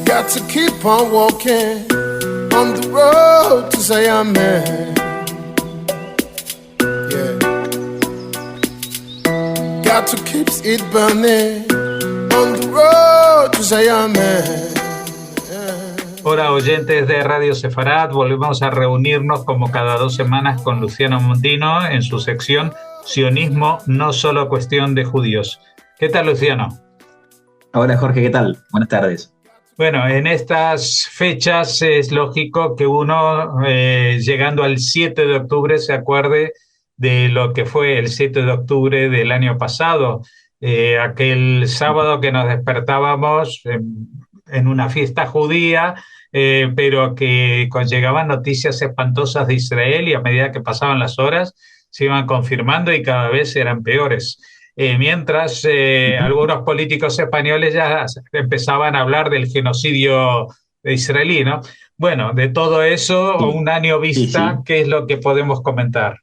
Got to keep on walking on the road to Zion, man. Yeah. Got to keep it burning on the road to Zion, man. Hola oyentes de Radio Sefarad, volvemos a reunirnos como cada 2 semanas con Luciano Mondino en su sección Sionismo, no solo cuestión de judíos. ¿Qué tal, Luciano? Hola Jorge, ¿qué tal? Buenas tardes. Bueno, en estas fechas es lógico que uno, llegando al 7 de octubre, se acuerde de lo que fue el 7 de octubre del año pasado, aquel sábado que nos despertábamos en una fiesta judía, pero que llegaban noticias espantosas de Israel y a medida que pasaban las horas se iban confirmando y cada vez eran peores. Mientras algunos políticos españoles ya empezaban a hablar del genocidio israelí, ¿no? Bueno, de todo eso, Sí, un año sí, vista, sí. ¿qué es lo que podemos comentar?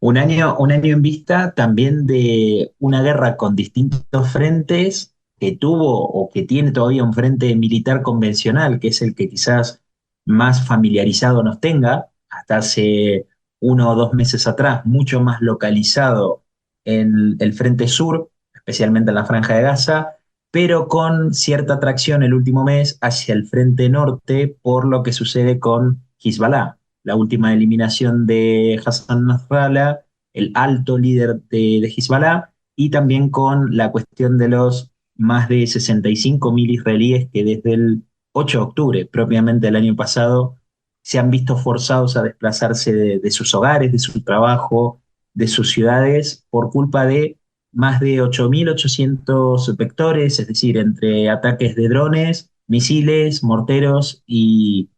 Un año en vista también de una guerra con distintos frentes que tuvo o que tiene todavía un frente militar convencional, que es el que quizás más familiarizado nos tenga, hasta hace 1 o 2 meses atrás, mucho más localizado en el frente sur, especialmente en la Franja de Gaza, pero con cierta atracción el último mes hacia el frente norte por lo que sucede con Hezbollah, la última eliminación de Hassan Nasrallah, el alto líder de Hezbollah, y también con la cuestión de los más de 65.000 israelíes que desde el 8 de octubre, propiamente el año pasado, se han visto forzados a desplazarse de sus hogares, de su trabajo, de sus ciudades, por culpa de más de 8.800 vectores, es decir, entre ataques de drones, misiles, morteros y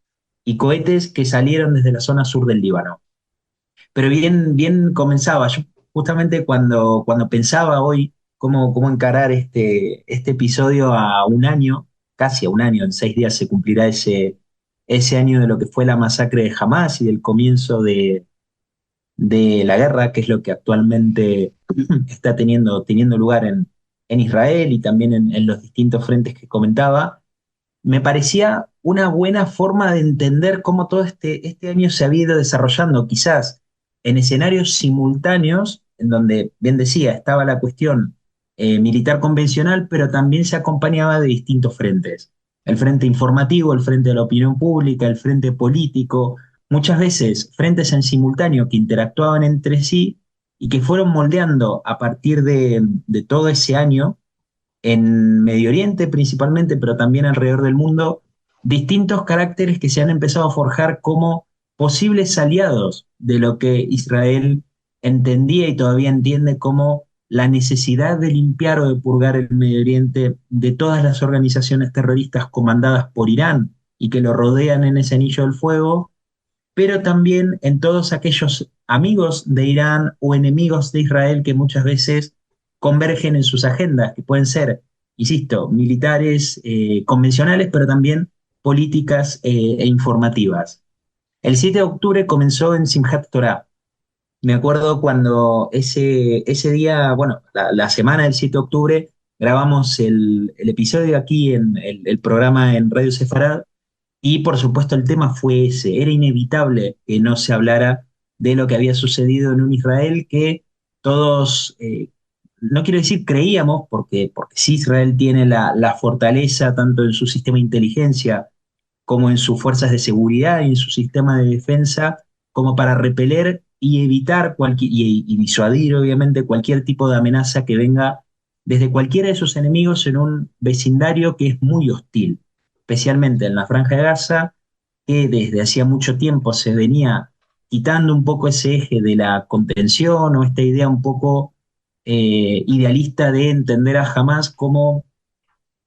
cohetes que salieron desde la zona sur del Líbano. Pero bien, bien comenzaba. Yo justamente cuando pensaba hoy cómo encarar este episodio a un año, casi a un año, en 6 días se cumplirá ese año de lo que fue la masacre de Hamás y del comienzo de la guerra, que es lo que actualmente está teniendo lugar en Israel y también en los distintos frentes que comentaba. Me parecía una buena forma de entender cómo todo este año se había ido desarrollando, quizás en escenarios simultáneos, en donde, bien decía, estaba la cuestión militar convencional, pero también se acompañaba de distintos frentes. El frente informativo, el frente de la opinión pública, el frente político, muchas veces frentes en simultáneo que interactuaban entre sí y que fueron moldeando a partir de todo ese año en Medio Oriente principalmente, pero también alrededor del mundo, distintos caracteres que se han empezado a forjar como posibles aliados de lo que Israel entendía y todavía entiende como la necesidad de limpiar o de purgar el Medio Oriente de todas las organizaciones terroristas comandadas por Irán y que lo rodean en ese anillo del fuego, pero también en todos aquellos amigos de Irán o enemigos de Israel que muchas veces convergen en sus agendas, que pueden ser, insisto, militares, convencionales, pero también políticas e informativas. El 7 de octubre comenzó en Simchat Torah. Me acuerdo cuando ese día, bueno, la semana del 7 de octubre, grabamos el episodio aquí en el programa en Radio Sefarad, y por supuesto el tema fue ese. Era inevitable que no se hablara de lo que había sucedido en un Israel que todos, no quiero decir creíamos, porque sí Israel tiene la fortaleza tanto en su sistema de inteligencia como en sus fuerzas de seguridad y en su sistema de defensa, como para repeler y evitar y disuadir obviamente cualquier tipo de amenaza que venga desde cualquiera de sus enemigos en un vecindario que es muy hostil, especialmente en la Franja de Gaza, que desde hacía mucho tiempo se venía quitando un poco ese eje de la contención o esta idea un poco idealista de entender a Hamas como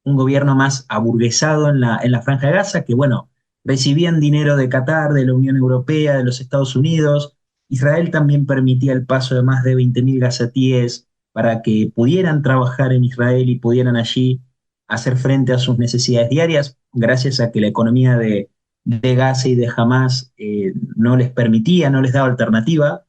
un gobierno más aburguesado en la Franja de Gaza, que bueno, recibían dinero de Qatar, de la Unión Europea, de los Estados Unidos. Israel también permitía el paso de más de 20.000 gazatíes para que pudieran trabajar en Israel y pudieran allí hacer frente a sus necesidades diarias, gracias a que la economía de Gaza y de Hamas no les permitía, no les daba alternativa.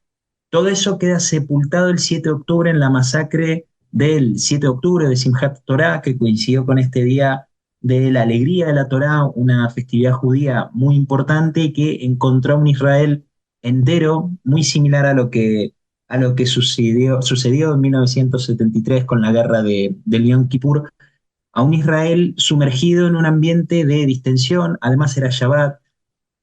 Todo eso queda sepultado el 7 de octubre en la masacre del 7 de octubre de Simchat Torah, que coincidió con este día de la alegría de la Torá, una festividad judía muy importante que encontró a un Israel entero, muy similar a lo que sucedió en 1973 con la guerra del Yom Kippur, a un Israel sumergido en un ambiente de distensión. Además era Shabbat,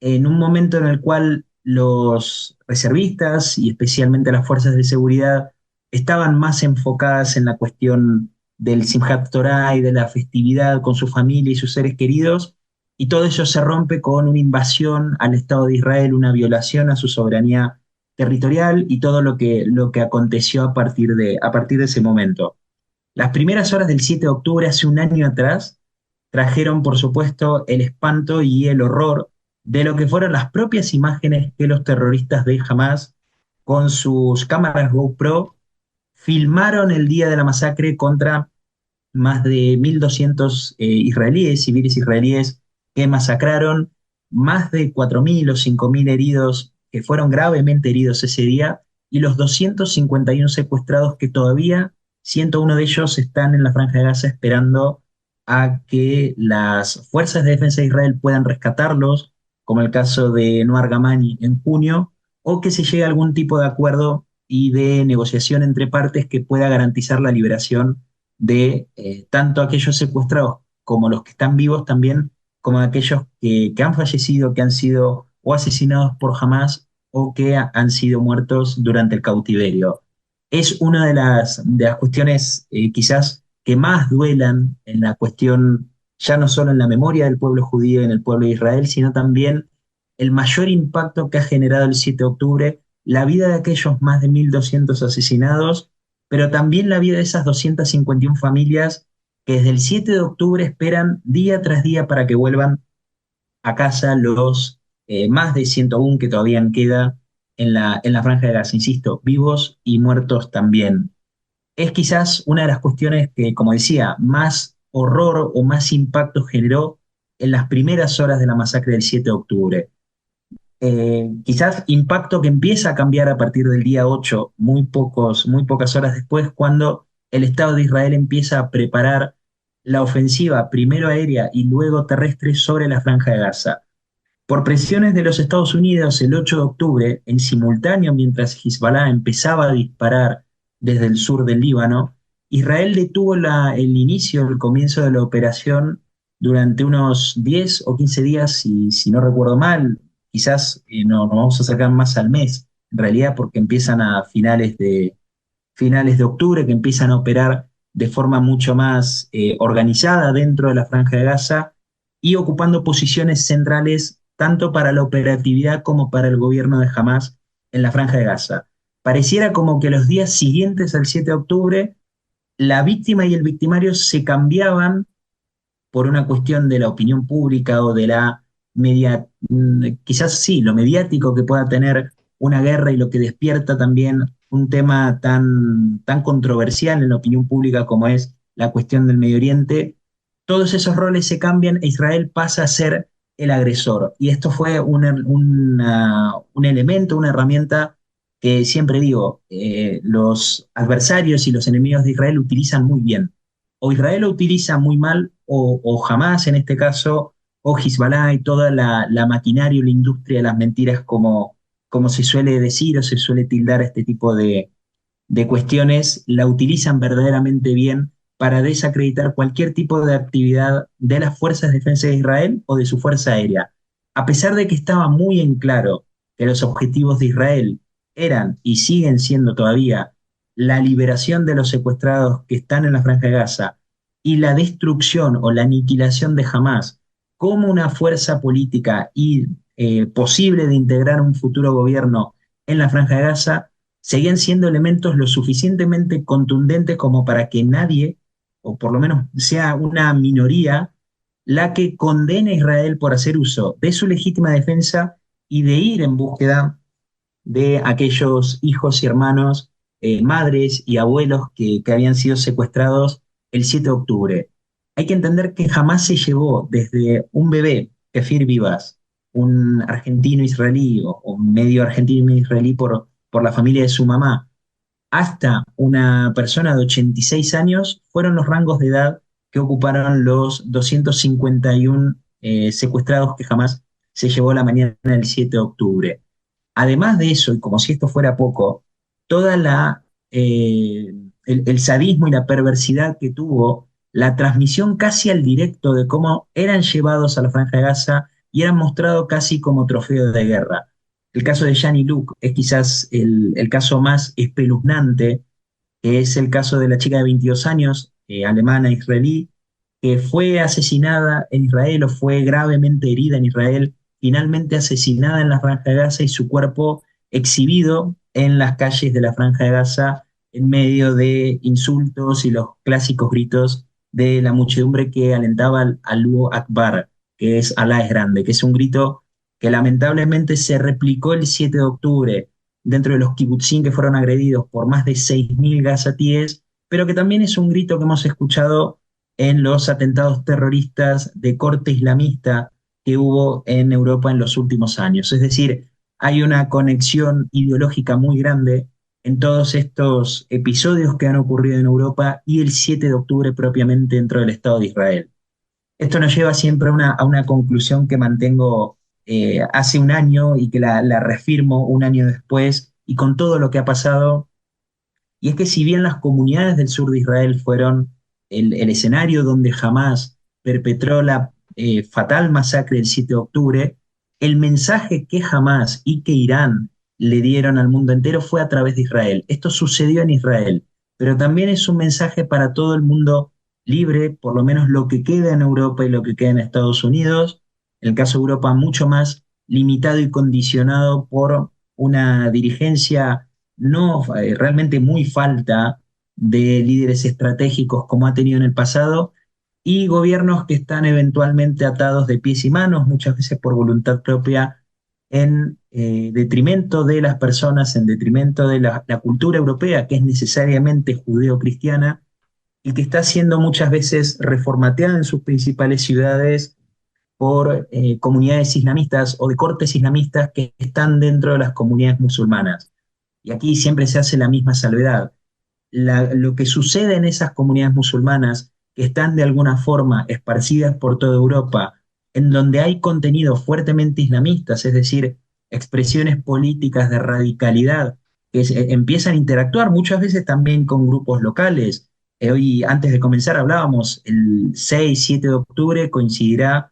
en un momento en el cual los reservistas y especialmente las fuerzas de seguridad estaban más enfocadas en la cuestión del Simchat Torah y de la festividad con su familia y sus seres queridos, y todo eso se rompe con una invasión al Estado de Israel, una violación a su soberanía territorial y todo lo que aconteció a partir de ese momento. Las primeras horas del 7 de octubre, hace un año atrás, trajeron, por supuesto, el espanto y el horror de lo que fueron las propias imágenes que los terroristas de Hamas, con sus cámaras GoPro, filmaron el día de la masacre contra más de 1.200 israelíes, civiles israelíes, que masacraron, más de 4.000 o 5.000 heridos que fueron gravemente heridos ese día, y los 251 secuestrados que todavía 101 de ellos están en la Franja de Gaza esperando a que las fuerzas de defensa de Israel puedan rescatarlos, como el caso de Noar Gamani en junio, o que se llegue a algún tipo de acuerdo y de negociación entre partes que pueda garantizar la liberación de tanto aquellos secuestrados como los que están vivos también, como aquellos que han fallecido, que han sido o asesinados por Hamas o que han sido muertos durante el cautiverio. Es una de las cuestiones quizás que más duelan en la cuestión, ya no solo en la memoria del pueblo judío y en el pueblo de Israel, sino también el mayor impacto que ha generado el 7 de octubre, la vida de aquellos más de 1.200 asesinados, pero también la vida de esas 251 familias que desde el 7 de octubre esperan día tras día para que vuelvan a casa los más de 101 que todavía queda en la Franja de Gaza, insisto, vivos y muertos también. Es quizás una de las cuestiones que, como decía, más horror o más impacto generó en las primeras horas de la masacre del 7 de octubre. Quizás impacto que empieza a cambiar a partir del día 8, muy pocas horas después, cuando el Estado de Israel empieza a preparar la ofensiva, primero aérea y luego terrestre, sobre la Franja de Gaza. Por presiones de los Estados Unidos, el 8 de octubre, en simultáneo mientras Hezbollah empezaba a disparar desde el sur del Líbano, Israel detuvo el inicio, el comienzo de la operación durante unos 10 o 15 días, si no recuerdo mal. Quizás no, nos vamos a acercar más al mes, en realidad, porque empiezan a finales de octubre, que empiezan a operar de forma mucho más organizada dentro de la Franja de Gaza y ocupando posiciones centrales tanto para la operatividad como para el gobierno de Hamas en la Franja de Gaza. Pareciera como que los días siguientes al 7 de octubre, la víctima y el victimario se cambiaban por una cuestión de la opinión pública o de la media, quizás sí, lo mediático que pueda tener una guerra y lo que despierta también un tema tan controversial en la opinión pública como es la cuestión del Medio Oriente. Todos esos roles se cambian e Israel pasa a ser el agresor. Y esto fue un elemento, una herramienta que siempre digo, los adversarios y los enemigos de Israel utilizan muy bien. O Israel lo utiliza muy mal, o jamás en este caso, o Hezbollah y toda la maquinaria y la industria de las mentiras, como se suele decir o se suele tildar a este tipo de cuestiones, la utilizan verdaderamente bien para desacreditar cualquier tipo de actividad de las fuerzas de defensa de Israel o de su fuerza aérea. A pesar de que estaba muy en claro que los objetivos de Israel eran y siguen siendo todavía la liberación de los secuestrados que están en la Franja de Gaza y la destrucción o la aniquilación de Hamas como una fuerza política y posible de integrar un futuro gobierno en la Franja de Gaza, seguían siendo elementos lo suficientemente contundentes como para que nadie, o por lo menos sea una minoría, la que condene a Israel por hacer uso de su legítima defensa y de ir en búsqueda de aquellos hijos y hermanos, madres y abuelos que habían sido secuestrados el 7 de octubre. Hay que entender que jamás se llevó desde un bebé, Kefir Vivas, un argentino israelí o medio argentino y medio israelí por la familia de su mamá, hasta una persona de 86 años, fueron los rangos de edad que ocuparon los 251 secuestrados que jamás se llevó la mañana del 7 de octubre. Además de eso, y como si esto fuera poco, toda el sadismo y la perversidad que tuvo la transmisión casi al directo de cómo eran llevados a la Franja de Gaza y eran mostrados casi como trofeo de guerra. El caso de Yanni Luke es quizás el caso más espeluznante, que es el caso de la chica de 22 años, alemana israelí, que fue asesinada en Israel o fue gravemente herida en Israel, finalmente asesinada en la Franja de Gaza y su cuerpo exhibido en las calles de la Franja de Gaza en medio de insultos y los clásicos gritos de la muchedumbre que alentaba al Allahu Akbar, que es Alá es grande, que es un grito que lamentablemente se replicó el 7 de octubre dentro de los kibutzim que fueron agredidos por más de 6.000 gazatíes, pero que también es un grito que hemos escuchado en los atentados terroristas de corte islamista que hubo en Europa en los últimos años. Es decir, hay una conexión ideológica muy grande en todos estos episodios que han ocurrido en Europa y el 7 de octubre propiamente dentro del Estado de Israel. Esto nos lleva siempre a una conclusión que mantengo hace un año y que la reafirmo un año después y con todo lo que ha pasado, y es que si bien las comunidades del sur de Israel fueron el escenario donde Hamás perpetró la fatal masacre del 7 de octubre, el mensaje que Hamás y que Irán le dieron al mundo entero fue a través de Israel. Esto sucedió en Israel, pero también es un mensaje para todo el mundo libre, por lo menos lo que queda en Europa y lo que queda en Estados Unidos. En el caso de Europa, mucho más limitado y condicionado por una dirigencia no realmente muy falta de líderes estratégicos como ha tenido en el pasado y gobiernos que están eventualmente atados de pies y manos, muchas veces por voluntad propia, en detrimento de las personas, en detrimento de la cultura europea, que es necesariamente judeo-cristiana y que está siendo muchas veces reformateada en sus principales ciudades por comunidades islamistas o de cortes islamistas que están dentro de las comunidades musulmanas. Y aquí siempre se hace la misma salvedad. Lo que sucede en esas comunidades musulmanas que están de alguna forma esparcidas por toda Europa, en donde hay contenidos fuertemente islamistas, es decir, expresiones políticas de radicalidad que empiezan a interactuar muchas veces también con grupos locales. Hoy, antes de comenzar, hablábamos, el 6-7 de octubre coincidirá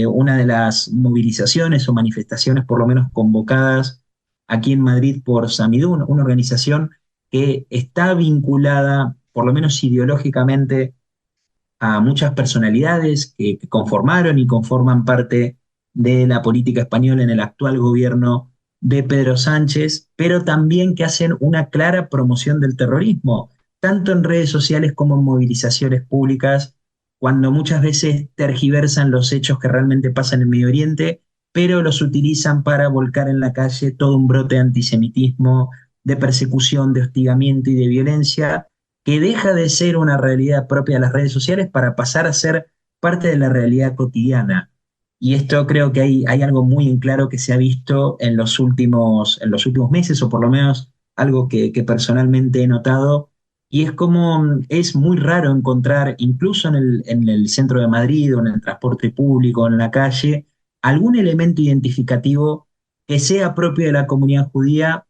una de las movilizaciones o manifestaciones, por lo menos convocadas aquí en Madrid por Samidun, una organización que está vinculada, por lo menos ideológicamente, a muchas personalidades que conformaron y conforman parte de la política española en el actual gobierno de Pedro Sánchez, pero también que hacen una clara promoción del terrorismo, tanto en redes sociales como en movilizaciones públicas, cuando muchas veces tergiversan los hechos que realmente pasan en Medio Oriente, pero los utilizan para volcar en la calle todo un brote de antisemitismo, de persecución, de hostigamiento y de violencia, que deja de ser una realidad propia de las redes sociales para pasar a ser parte de la realidad cotidiana. Y esto creo que hay algo muy en claro que se ha visto en los últimos meses, o por lo menos algo que personalmente he notado, y es como es muy raro encontrar, incluso en el centro de Madrid o en el transporte público, en la calle, algún elemento identificativo que sea propio de la comunidad judía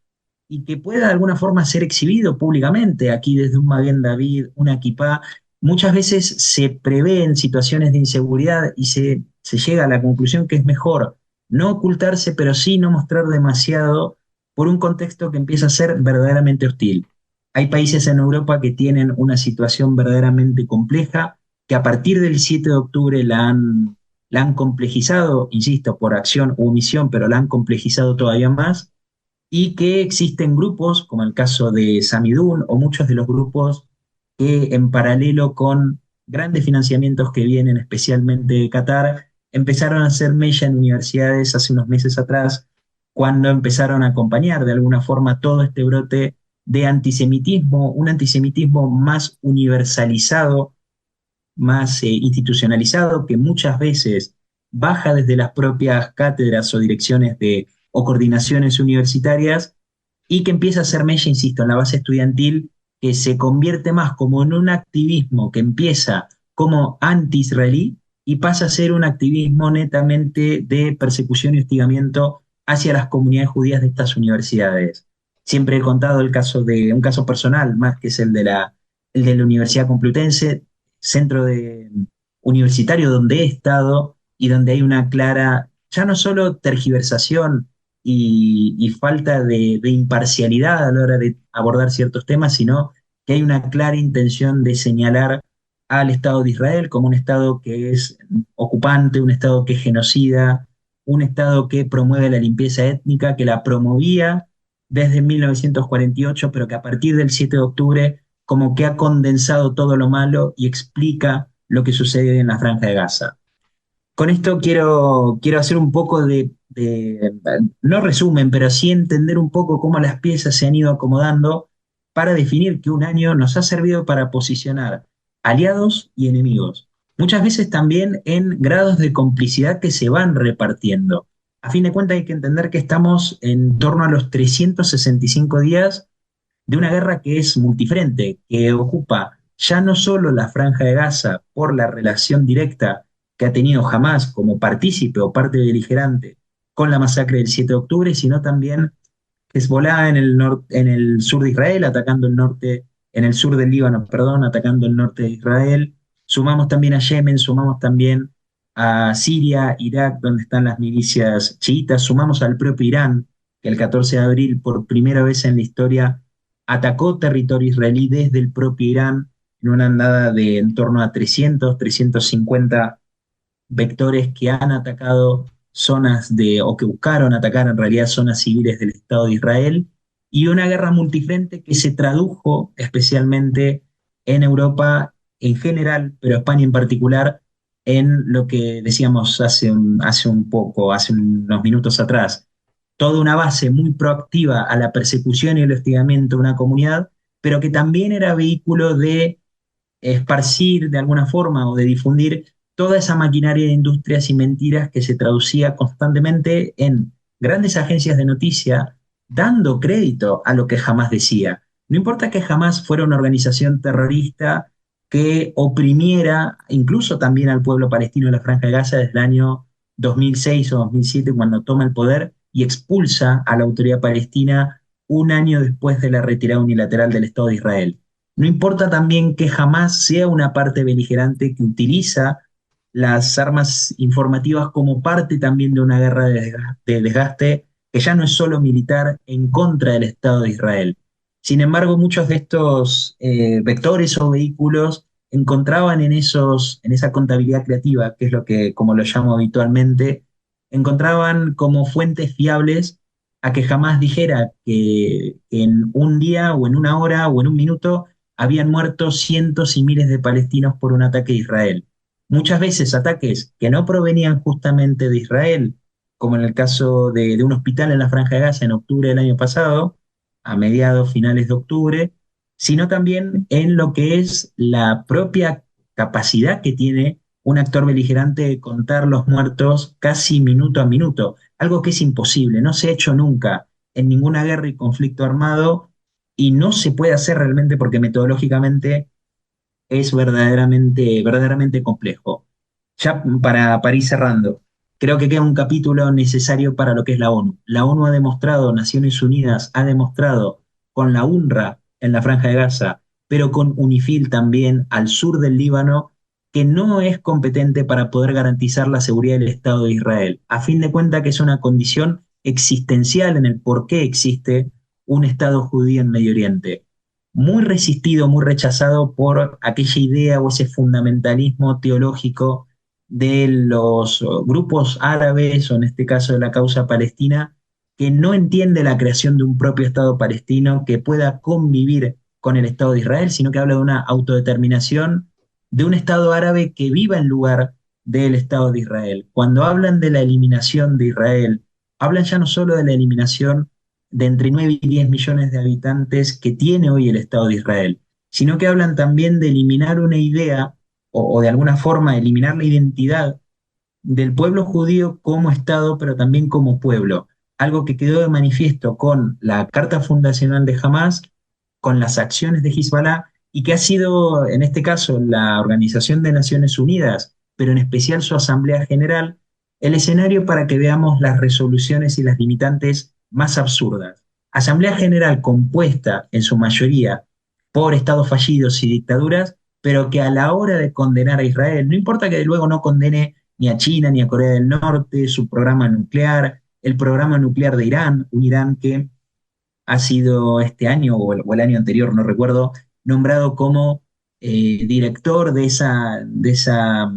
y que pueda de alguna forma ser exhibido públicamente. Aquí desde un Maguen David, una kipá, muchas veces se prevén situaciones de inseguridad y se llega a la conclusión que es mejor no ocultarse, pero sí no mostrar demasiado por un contexto que empieza a ser verdaderamente hostil. Hay países en Europa que tienen una situación verdaderamente compleja, que a partir del 7 de octubre la han complejizado, insisto, por acción u omisión, pero la han complejizado todavía más, y que existen grupos, como el caso de Samidun o muchos de los grupos que en paralelo con grandes financiamientos que vienen especialmente de Qatar, empezaron a hacer mella en universidades hace unos meses atrás, cuando empezaron a acompañar de alguna forma todo este brote de antisemitismo, un antisemitismo más universalizado, más institucionalizado, que muchas veces baja desde las propias cátedras o direcciones o coordinaciones universitarias y que empieza a ser mella, insisto, en la base estudiantil, que se convierte más como en un activismo que empieza como anti-israelí y pasa a ser un activismo netamente de persecución y hostigamiento hacia las comunidades judías de estas universidades. Siempre he contado un caso personal, más que es el de la Universidad Complutense, centro universitario donde he estado y donde hay una clara, ya no solo tergiversación y falta de imparcialidad a la hora de abordar ciertos temas, sino que hay una clara intención de señalar al Estado de Israel como un Estado que es ocupante, un Estado que es genocida, un Estado que promueve la limpieza étnica, que la promovía desde 1948, pero que a partir del 7 de octubre como que ha condensado todo lo malo y explica lo que sucede en la Franja de Gaza. Con esto quiero hacer un poco no resumen, pero sí entender un poco cómo las piezas se han ido acomodando para definir que un año nos ha servido para posicionar aliados y enemigos. Muchas veces también en grados de complicidad que se van repartiendo. A fin de cuentas hay que entender que estamos en torno a los 365 días de una guerra que es multifrente, que ocupa ya no solo la Franja de Gaza por la relación directa que ha tenido Hamas como partícipe o parte beligerante con la masacre del 7 de octubre, sino también Hezbollah en el sur de Israel, atacando el norte, en el sur del Líbano, perdón, atacando el norte de Israel. Sumamos también a Yemen, sumamos también a Siria, Irak, donde están las milicias chiitas, sumamos al propio Irán, que el 14 de abril, por primera vez en la historia, atacó territorio israelí desde el propio Irán en una andada de en torno a 350 vectores que han atacado o que buscaron atacar en realidad zonas civiles del Estado de Israel, y una guerra multifrente que se tradujo especialmente en Europa en general, pero España en particular, en lo que decíamos hace unos minutos atrás, toda una base muy proactiva a la persecución y el hostigamiento de una comunidad, pero que también era vehículo de esparcir de alguna forma o de difundir toda esa maquinaria de industrias y mentiras que se traducía constantemente en grandes agencias de noticia dando crédito a lo que jamás decía. No importa que jamás fuera una organización terrorista que oprimiera incluso también al pueblo palestino de la Franja de Gaza desde el año 2006 o 2007, cuando toma el poder y expulsa a la autoridad palestina un año después de la retirada unilateral del Estado de Israel. No importa también que jamás sea una parte beligerante que utiliza las armas informativas como parte también de una guerra de desgaste que ya no es solo militar en contra del Estado de Israel. Sin embargo, muchos de estos vectores o vehículos encontraban en esa contabilidad creativa, que es lo que, como lo llamo habitualmente, encontraban como fuentes fiables a que jamás dijera que en un día o en una hora o en un minuto habían muerto cientos y miles de palestinos por un ataque de Israel. Muchas veces ataques que no provenían justamente de Israel, como en el caso de un hospital en la Franja de Gaza en octubre del año pasado, a mediados, finales de octubre, sino también en lo que es la propia capacidad que tiene un actor beligerante de contar los muertos casi minuto a minuto, algo que es imposible, no se ha hecho nunca en ninguna guerra y conflicto armado y no se puede hacer realmente porque metodológicamente es verdaderamente complejo. Ya para ir cerrando, creo que queda un capítulo necesario para lo que es la ONU. La ONU ha demostrado, Naciones Unidas ha demostrado con la UNRWA en la Franja de Gaza, pero con UNIFIL también al sur del Líbano, que no es competente para poder garantizar la seguridad del Estado de Israel. A fin de cuentas que es una condición existencial en el por qué existe un Estado judío en Medio Oriente. Muy resistido, muy rechazado por aquella idea o ese fundamentalismo teológico de los grupos árabes, o en este caso de la causa palestina, que no entiende la creación de un propio Estado palestino que pueda convivir con el Estado de Israel, sino que habla de una autodeterminación de un Estado árabe que viva en lugar del Estado de Israel. Cuando hablan de la eliminación de Israel, hablan ya no solo de la eliminación de entre 9 y 10 millones de habitantes que tiene hoy el Estado de Israel, sino que hablan también de eliminar una idea o de alguna forma eliminar la identidad del pueblo judío como Estado, pero también como pueblo. Algo que quedó de manifiesto con la Carta Fundacional de Hamas, con las acciones de Hezbollah y que ha sido, en este caso, la Organización de Naciones Unidas, pero en especial su Asamblea General, el escenario para que veamos las resoluciones y las limitantes más absurdas. Asamblea General compuesta en su mayoría por estados fallidos y dictaduras, pero que a la hora de condenar a Israel, no importa que luego no condene ni a China ni a Corea del Norte, su programa nuclear, el programa nuclear de Irán, un Irán que ha sido este año o el año anterior, no recuerdo, nombrado como director de esa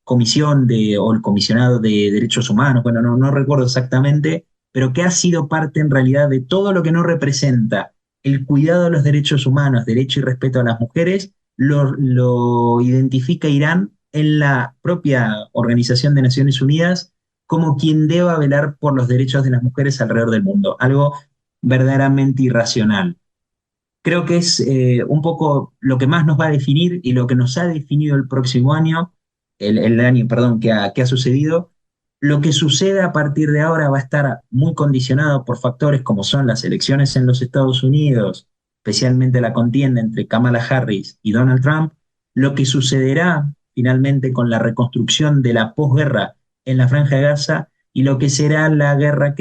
comisión o el comisionado de derechos humanos, bueno, no recuerdo exactamente, pero que ha sido parte en realidad de todo lo que no representa el cuidado de los derechos humanos, derecho y respeto a las mujeres, lo identifica Irán en la propia Organización de Naciones Unidas como quien deba velar por los derechos de las mujeres alrededor del mundo, algo verdaderamente irracional. Creo que es un poco lo que más nos va a definir y lo que nos ha definido el próximo año, el año, perdón, que ha sucedido. Lo que suceda a partir de ahora va a estar muy condicionado por factores como son las elecciones en los Estados Unidos, especialmente la contienda entre Kamala Harris y Donald Trump, lo que sucederá finalmente con la reconstrucción de la posguerra en la Franja de Gaza y lo que será la guerra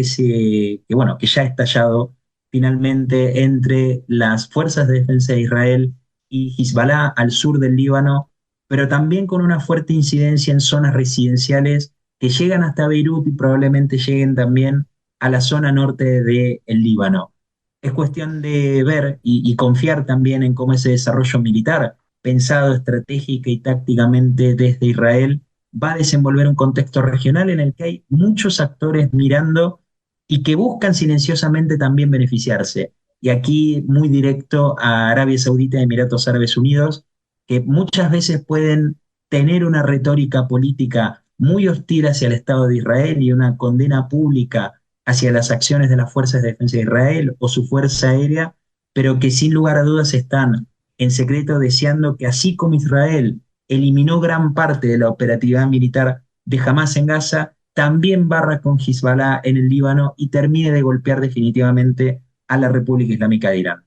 bueno, que ya ha estallado finalmente entre las fuerzas de defensa de Israel y Hezbollah al sur del Líbano, pero también con una fuerte incidencia en zonas residenciales que llegan hasta Beirut y probablemente lleguen también a la zona norte del Líbano. Es cuestión de ver y confiar también en cómo ese desarrollo militar, pensado estratégica y tácticamente desde Israel, va a desenvolver un contexto regional en el que hay muchos actores mirando y que buscan silenciosamente también beneficiarse. Y aquí muy directo a Arabia Saudita y Emiratos Árabes Unidos, que muchas veces pueden tener una retórica política muy hostil hacia el Estado de Israel y una condena pública hacia las acciones de las fuerzas de defensa de Israel o su fuerza aérea, pero que sin lugar a dudas están en secreto deseando que así como Israel eliminó gran parte de la operatividad militar de Hamas en Gaza, también barra con Hezbollah en el Líbano y termine de golpear definitivamente a la República Islámica de Irán.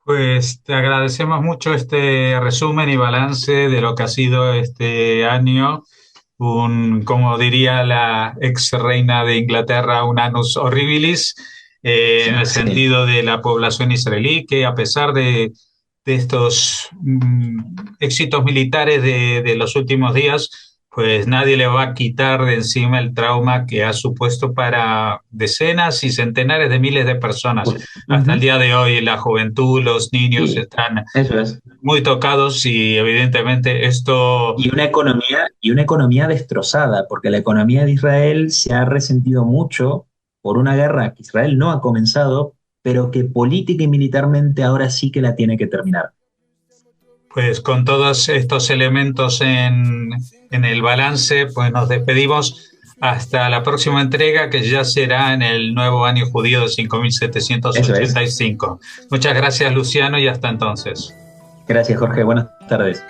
Pues te agradecemos mucho este resumen y balance de lo que ha sido este año. Como diría la ex reina de Inglaterra, un annus horribilis, en el Sí. sentido de la población israelí, que a pesar de estos éxitos militares de los últimos días, pues nadie le va a quitar de encima el trauma que ha supuesto para decenas y centenares de miles de personas. Hasta el Ujú. día de hoy, la juventud, los niños Sí, están eso es. muy tocados y evidentemente esto. Y una economía destrozada, porque la economía de Israel se ha resentido mucho por una guerra que Israel no ha comenzado, pero que política y militarmente ahora sí que la tiene que terminar. Pues con todos estos elementos en el balance, pues nos despedimos hasta la próxima entrega, que ya será en el nuevo año judío de Eso es. 5785. Muchas gracias, Luciano, y hasta entonces. Gracias, Jorge. Buenas tardes.